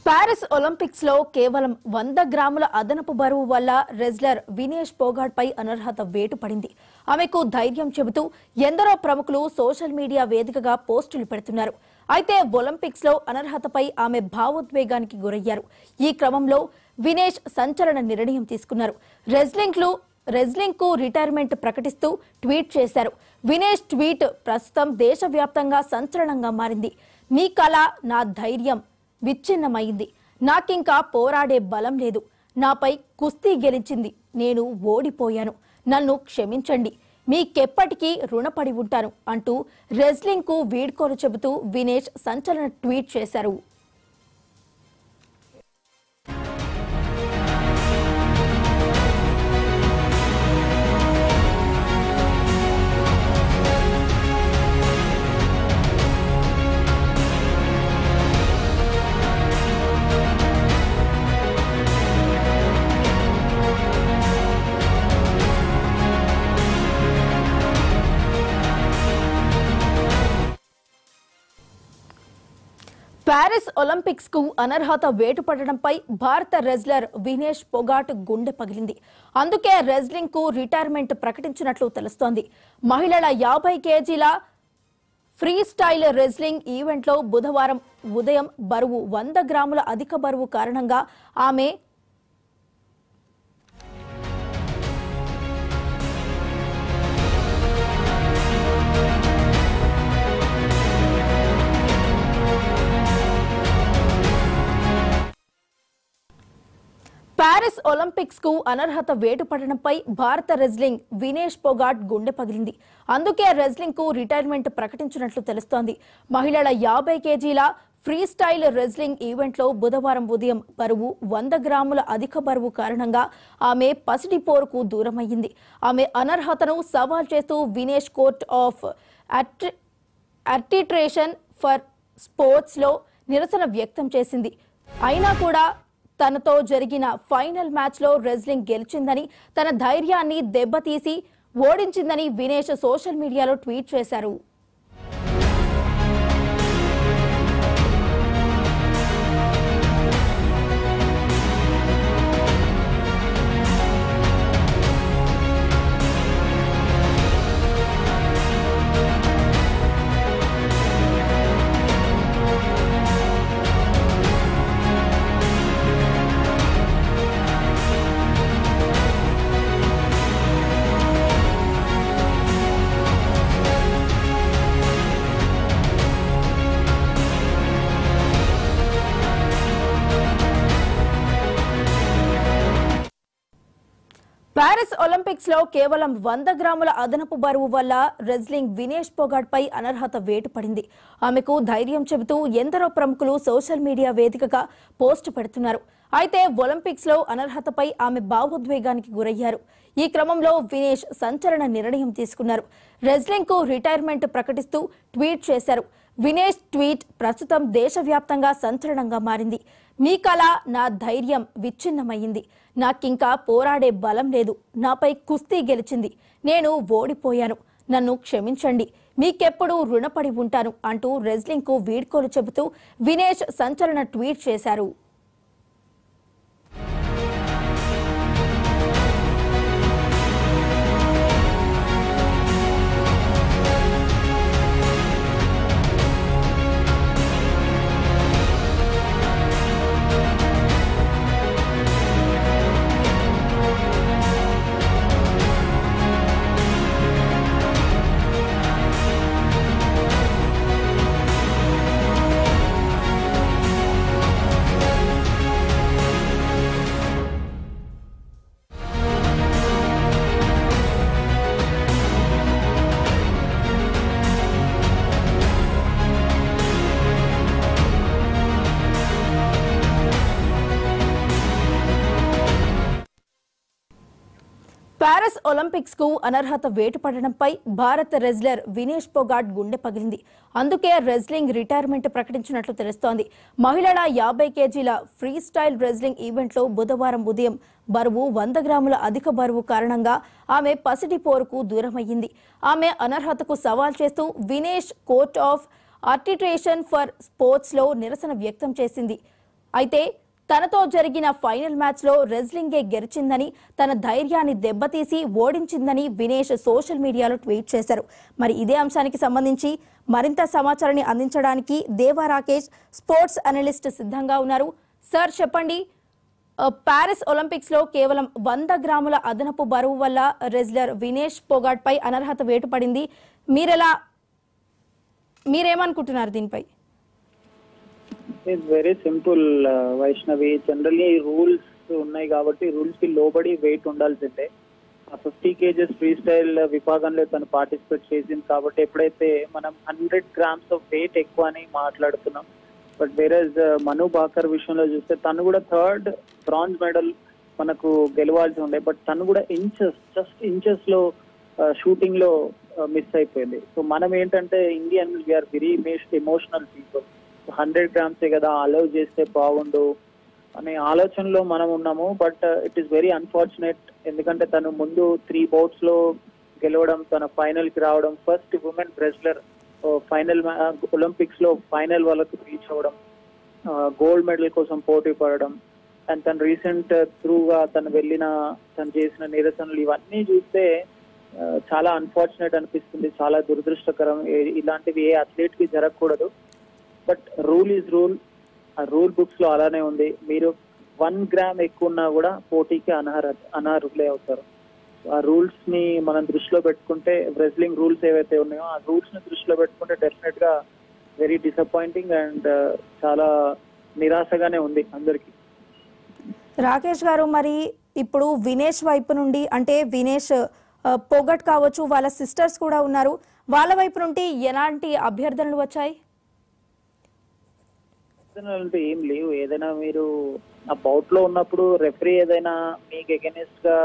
Paris Olympics లో కేవలం 100 గ్రాముల అదనపు బరువు వల్ల రెజ్లర్ వినేష్ పోగాట్ పై అనర్హత వేటు పడింది. ఆమెకు ధైర్యం చెబుతూ ఎందరో ప్రముఖులు సోషల్ మీడియా వేదికగా పోస్టులు పెడుతున్నారు. అయితే ఒలింపిక్స్ లో అనర్హతపై ఆమె భావోద్వేగానికి గురయ్యారు. ఈ క్రమంలో వినేష్ సంచలన నిర్ణయం తీసుకున్నారు. రెజ్లింగ్ కు రిటైర్మెంట్ ప్రకటిస్తూ ట్వీట్ చేశారు. వినేష్ ట్వీట్ ప్రస్తుతం దేశవ్యాప్తంగా సంచలనంగా మారింది. మీ కళ నా ధైర్యం విచ్ఛిన్నమైంది. నాకింకా పోరాడే బలం లేదు. నాపై కుస్తీ గెలిచింది. నేను ఓడిపోయాను. నన్ను క్షమించండి. మీకెప్పటికీ రుణపడి ఉంటాను అంటూ రెజ్లింగ్ కు వీడ్కోలు చెబుతూ వినేష్ సంచలన ట్వీట్ చేశారు. పారిస్ ఒలింపిక్స్ కు అనర్హత వేటు పడడంపై భారత రెజ్లర్ వినేష్ పోగాట్ గుండె పగిలింది. అందుకే రెజ్లింగ్ కు రిటైర్మెంట్ ప్రకటించినట్లు తెలుస్తోంది. మహిళల 50 కేజీల ఫ్రీ స్టైల్ రెజ్లింగ్ ఈవెంట్లో బుధవారం ఉదయం బరువు 100 గ్రాముల అధిక బరువు కారణంగా ఆమె పారిస్ ఒలింపిక్స్ కు అనర్హత వేటు పడడంపై భారత రెజ్లింగ్ వినేష్ పోగాట్ గుండె పగిలింది. అందుకే రెజ్లింగ్ కు రిటైర్మెంట్ ప్రకటించినట్లు తెలుస్తోంది. మహిళల 50 కేజీల ఫ్రీ స్టైల్ రెజ్లింగ్ ఈవెంట్లో బుధవారం ఉదయం బరువు 100 గ్రాముల అధిక బరువు కారణంగా ఆమె పసిడి పోరుకు దూరమయ్యింది. ఆమె అనర్హతను సవాల్ చేస్తూ Vinesh court of arbitration for sports లో నిరసన వ్యక్తం చేసింది. అయినా కూడా తనతో జరిగిన ఫైనల్ మ్యాచ్ లో రెజ్లింగ్ గెలిచిందని, తన ధైర్యాన్ని దెబ్బతీసి ఓడించిందని వినేష్ సోషల్ మీడియాలో ట్వీట్ చేశారు. పారిస్ ఒలింపిక్స్ లో కేవలం 100 గ్రాముల అదనపు బరువు వల్ల రెజ్లింగ్ వినేష్ పోగాట్ పై అనర్హత వేటు పడింది. ఆమెకు ధైర్యం చెబుతూ ఎందరో ప్రముఖులు సోషల్ మీడియా వేదికగా పోస్టు పెడుతున్నారు. అయితే ఒలింపిక్స్ లో అనర్హతపై ఆమె భావోద్వేగానికి గురయ్యారు. ఈ క్రమంలో వినేష్ సంచలన నిర్ణయం తీసుకున్నారు. రెజ్లింగ్ కు రిటైర్మెంట్ ప్రకటిస్తూ ట్వీట్ చేశారు. వినేష్ ట్వీట్ ప్రస్తుతం దేశవ్యాప్తంగా సంచలనంగా మారింది. మీ కళ నా ధైర్యం విచ్ఛిన్నమైంది. నాకింకా పోరాడే బలం లేదు. నాపై కుస్తీ గెలిచింది. నేను ఓడిపోయాను. నన్ను క్షమించండి. మీకెప్పుడు రుణపడి ఉంటాను అంటూ రెజ్లింగ్ కు వీడ్కోలు చెబుతూ వినేష్ సంచలన ట్వీట్ చేశారు. పారిస్ ఒలింపిక్స్ కు అనర్హత వేటు పడడంపై భారత రెజ్లర్ వినేష్ పోగాట్ గుండె పగిలింది. అందుకే రెజ్లింగ్ రిటైర్మెంట్ ప్రకటించినట్లు తెలుస్తోంది. మహిళల 50 కేజీల ఫ్రీ స్టైల్ రెజ్లింగ్ ఈవెంట్లో బుధవారం ఉదయం బరువు 100 గ్రాముల అధిక బరువు కారణంగా ఆమె పసిడి పోరుకు దూరమయ్యింది. ఆమె అనర్హతకు సవాల్ చేస్తూ Vinesh court of arbitration for sports లో నిరసన వ్యక్తం చేసింది. అయితే తనతో జరిగిన ఫైనల్ మ్యాచ్లో రెజ్లింగే గెలిచిందని, తన ధైర్యాన్ని దెబ్బతీసి ఓడించిందని వినేష్ సోషల్ మీడియాలో ట్వీట్ చేశారు. మరి ఇదే అంశానికి సంబంధించి మరింత సమాచారాన్ని అందించడానికి దేవా రాకేష్ స్పోర్ట్స్ అనలిస్ట్ సిద్ధంగా ఉన్నారు. సార్ చెప్పండి, ప్యారిస్ ఒలింపిక్స్ లో కేవలం 100 గ్రాముల అదనపు బరువు వల్ల రెజ్లర్ వినేష్ పోగాట్ పై అనర్హత వేటు పడింది. మీరేమనుకుంటున్నారు దీనిపై? It's very simple Vaishnavi. Generally rules ఉన్నాయి కాబట్టి రూల్స్ కి లోబడి వెయిట్ ఉండాల్సిందే. 50 kgs ఫ్రీ స్టైల్ విభాగంలో తను పార్టిసిపేట్ చేసింది కాబట్టి ఎప్పుడైతే మనం 100 grams ఆఫ్ వెయిట్ ఎక్కువ అని మాట్లాడుతున్నాం. బట్ వేరేజ్ మను భాకర్ విషయంలో చూస్తే తను కూడా 3rd బ్రాంజ్ మెడల్ మనకు గెలవాల్సి ఉండే, బట్ తను కూడా జస్ట్ ఇంచెస్ లో షూటింగ్ లో మిస్ అయిపోయింది. సో మనం ఏంటంటే Indian we are very emotional people. 100 grams కదా అలౌ చేస్తే బాగుండు అనే ఆలోచనలో మనం ఉన్నాము. But it is very unfortunate, ఎందుకంటే తను ముందు 3 bouts లో గెలవడం, తన ఫైనల్ కి రావడం, first women wrestler final Olympics లో ఫైనల్ వాళ్ళకు రీచ్ అవ్వడం, గోల్డ్ మెడల్ కోసం పోటీ పడడం, అండ్ తను రీసెంట్ త్రూగా తను చేసిన నిరసనలు ఇవన్నీ చూస్తే చాలా అన్ఫార్చునేట్ అనిపిస్తుంది, చాలా దురదృష్టకరం. ఇలాంటివి ఏ అథ్లెట్ కి జరగకూడదు. But rule is rule. ఆ రూల్ బుక్స్ లో అలానే ఉంది. మీరు 1 gram ఎక్కువ ఉన్నా కూడా పోటీకి అనర్హులే అవుతారు. ఆ రూల్స్ ని మనం దృష్టిలో పెట్టుకుంటే, రెజ్లింగ్ రూల్స్ ఏవైతే ఉన్నాయో ఆ రూల్స్ ని దృష్టిలో పెట్టుకుంటే డెఫినెట్ గా వెరీ డిసప్పాయింటింగ్ అండ్ చాలా నిరాశగానే ఉంది అందరికి. రాకేష్ గారు, మరి ఇప్పుడు వినేష్ వైపు నుండి, అంటే వినేష్ పోగట్ కావచ్చు, వాళ్ళ సిస్టర్స్ కూడా ఉన్నారు, వాళ్ళ వైపు నుండి ఎలాంటి అభ్యర్థనలు వచ్చాయి? అంటే ఏం లేవు. ఏదైనా మీరు ఆ బౌట్ లో ఉన్నప్పుడు రెఫరీ ఏదైనా మీకు ఎగెనిస్ట్ గా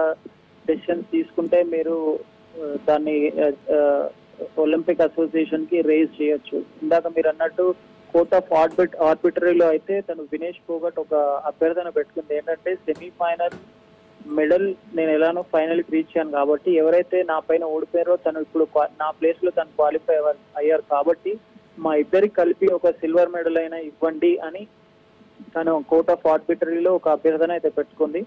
డెసిషన్స్ తీసుకుంటే మీరు దాన్ని ఒలింపిక్ అసోసియేషన్ కి రేజ్ చేయొచ్చు. ఇందాక మీరు అన్నట్టు కోర్ట్ ఆఫ్ ఆర్బిటరీలో అయితే తను వినేష్ పోగట్ ఒక అభ్యర్థన పెట్టుకుంది. ఏంటంటే సెమీఫైనల్ మెడల్ నేను ఎలానో ఫైనల్ కి రీచ్ అయ్యాను కాబట్టి ఎవరైతే నా పైన ఓడిపోయారో తను ఇప్పుడు నా ప్లేస్ లో తను క్వాలిఫై అయ్యారు కాబట్టి మా ఇద్దరికి కలిపి ఒక సిల్వర్ మెడల్ అయినా ఇవ్వండి అని తను కోర్ట్ ఆఫ్ ఆర్బిటరీలో ఒక అభ్యర్థన అయితే పెట్టుకుంది.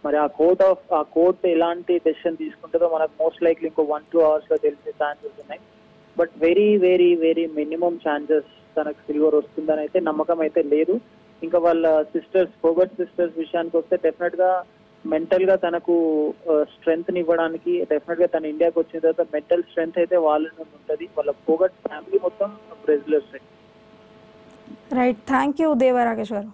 మరి ఆ కోర్ట్ ఎలాంటి డెసిషన్ తీసుకుంటుందో మనకు మోస్ట్ లైక్లీ ఇంకో 1-2 hours లో తెలిసే ఛాన్సెస్ ఉన్నాయి. But very very very minimum chances తనకు సిల్వర్ వస్తుందని అయితే నమ్మకం అయితే లేదు. ఇంకా వాళ్ళ పోగట్ సిస్టర్స్ విషయానికి వస్తే డెఫినెట్ గా మెంటల్ గా తనకు స్ట్రెంగ్త్ ని ఇవ్వడానికి డెఫినెట్ గా తన ఇండియాకి వచ్చిన తర్వాత మెంటల్ స్ట్రెంగ్త్ అయితే వాళ్ళ నుండి ఉంటుంది. వాళ్ళ పోగట్ ఫ్యామిలీ మొత్తం బ్రెజిలర్స్. రైట్, థ్యాంక్ యూ దేవా రాకేష్ గారు.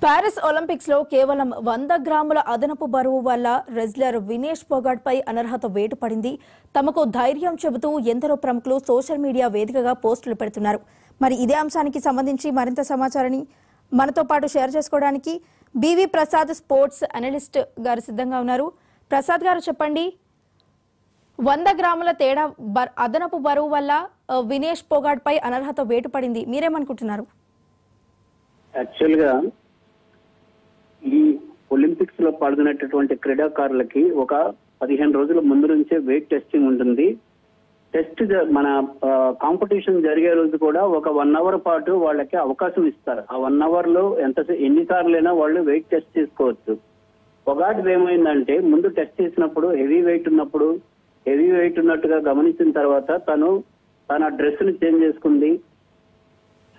ప్యారిస్ ఒలింపిక్స్ లో కేవలం 100 గ్రాముల అదనపు బరువు వల్ల రెజ్లర్ వినేష్ పోగాట్ పై అనర్హత వేటు పడింది. తమకు ధైర్యం చెబుతూ ఎందరో ప్రముఖులు సోషల్ మీడియా వేదికగా పోస్టులు పెడుతున్నారు. మరి ఇదే అంశానికి సంబంధించి మరింత సమాచారాన్ని మనతో పాటు షేర్ చేసుకోవడానికి బివి ప్రసాద్ స్పోర్ట్స్ అనలిస్ట్ గారు సిద్ధంగా ఉన్నారు. ప్రసాద్ గారు చెప్పండి, 100 గ్రాముల తేడా అదనపు బరువు వల్ల వినేష్ పోగాట్ పై అనర్హత వేటు పడింది, మీరేమనుకుంటున్నారు? యాక్చువల్ గా ఈ ఒలింపిక్స్ లో పాల్గొనేటటువంటి క్రీడాకారులకి ఒక 15 రోజుల ముందు నుంచే వెయిట్ టెస్టింగ్ ఉంటుంది. టెస్ట్ మన కాంపిటీషన్ జరిగే రోజు కూడా ఒక 1 అవర్ పాటు వాళ్ళకి అవకాశం ఇస్తారు. ఆ 1 అవర్ లో ఎన్నిసార్లైనా వాళ్ళు వెయిట్ టెస్ట్ చేసుకోవచ్చు. పొగాటిది ఏమైందంటే ముందు టెస్ట్ చేసినప్పుడు హెవీ వెయిట్ ఉన్నట్టుగా గమనించిన తర్వాత తన డ్రెస్ ని చేంజ్ చేసుకుంది.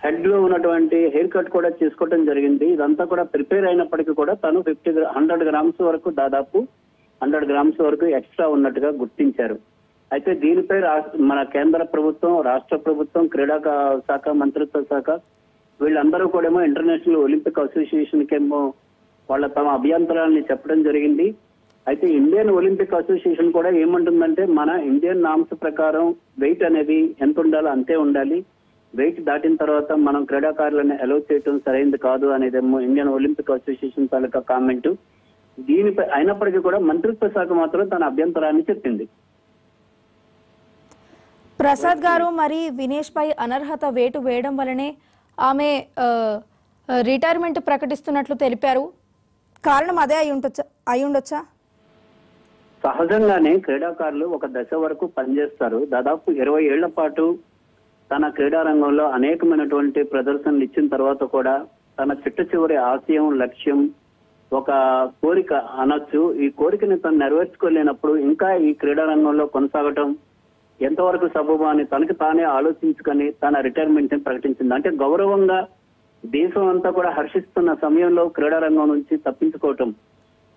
హెడ్ లో ఉన్నటువంటి హెయిర్ కట్ కూడా చేసుకోవడం జరిగింది. ఇదంతా కూడా ప్రిపేర్ అయినప్పటికీ కూడా తను 100 గ్రామ్స్ వరకు దాదాపు 100 గ్రామ్స్ వరకు ఎక్స్ట్రా ఉన్నట్టుగా గుర్తించారు. అయితే దీనిపై మన కేంద్ర ప్రభుత్వం, రాష్ట్ర ప్రభుత్వం, క్రీడా శాఖ, మంత్రిత్వ శాఖ వీళ్ళందరూ కూడా ఇంటర్నేషనల్ ఒలింపిక్ అసోసియేషన్ కేమో తమ అభ్యంతరాలని చెప్పడం జరిగింది. అయితే ఇండియన్ ఒలింపిక్ అసోసియేషన్ కూడా ఏమంటుందంటే మన ఇండియన్ నామ్స్ ప్రకారం వెయిట్ అనేది ఎంత ఉండాలో అంతే ఉండాలి. వెయిట్ దాటిన తర్వాత మనం క్రీడాకారులను అలౌ చేయడం సరైనది కాదు అనేదేమో ఇండియన్ ఒలింపిక్ అసోసియేషన్ తాలూకా కామెంట్. దీనిపై అయినప్పటికీ కూడా మంత్రిత్వ శాఖ మాత్రం తన అభ్యంతరాన్ని చెప్పింది. ప్రసాద్ గారు, మరి వినేష్ పై అనర్హత వేటు వేయడం వల్లనే ఆమె రిటైర్మెంట్ ప్రకటిస్తున్నట్లు తెలిపారు. కారణం అదే అయి ఉండొచ్చా? సహజంగానే క్రీడాకారులు ఒక దశ వరకు పనిచేస్తారు. దాదాపు 20 ఏళ్ల పాటు తన క్రీడా రంగంలో అనేకమైనటువంటి ప్రదర్శనలు ఇచ్చిన తర్వాత కూడా తన చిట్ట ఆశయం, లక్ష్యం, ఒక కోరిక అనొచ్చు. ఈ కోరికని తను నెరవేర్చుకోలేనప్పుడు ఇంకా ఈ క్రీడా రంగంలో కొనసాగటం ఎంతవరకు సబబు అని తనకి తానే ఆలోచించుకొని తన రిటైర్మెంట్ ని ప్రకటించింది. అంటే గౌరవంగా దేశం అంతా కూడా హర్షిస్తున్న సమయంలో క్రీడా రంగం నుంచి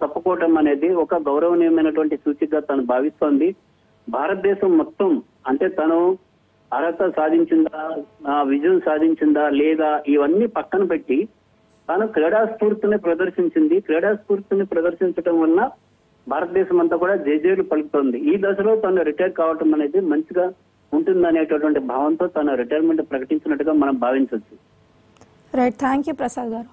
తప్పుకోవటం అనేది ఒక గౌరవనీయమైనటువంటి సూచికగా తను భావిస్తోంది. భారతదేశం మొత్తం అంటే తను అర్హత సాధించిందా, విజయం సాధించిందా లేదా ఇవన్నీ పక్కన పెట్టి తాను క్రీడా స్ఫూర్తిని ప్రదర్శించింది. క్రీడా స్ఫూర్తిని ప్రదర్శించడం వల్ల భారతదేశం అంతా కూడా జేజేలు పలుకుతోంది. ఈ దశలో తను రిటైర్ కావటం అనేది మంచిగా ఉంటుందనేటటువంటి భావంతో తన రిటైర్మెంట్ ప్రకటించినట్టుగా మనం భావించవచ్చు. రైట్, థ్యాంక్ యూ ప్రసాద్ గారు.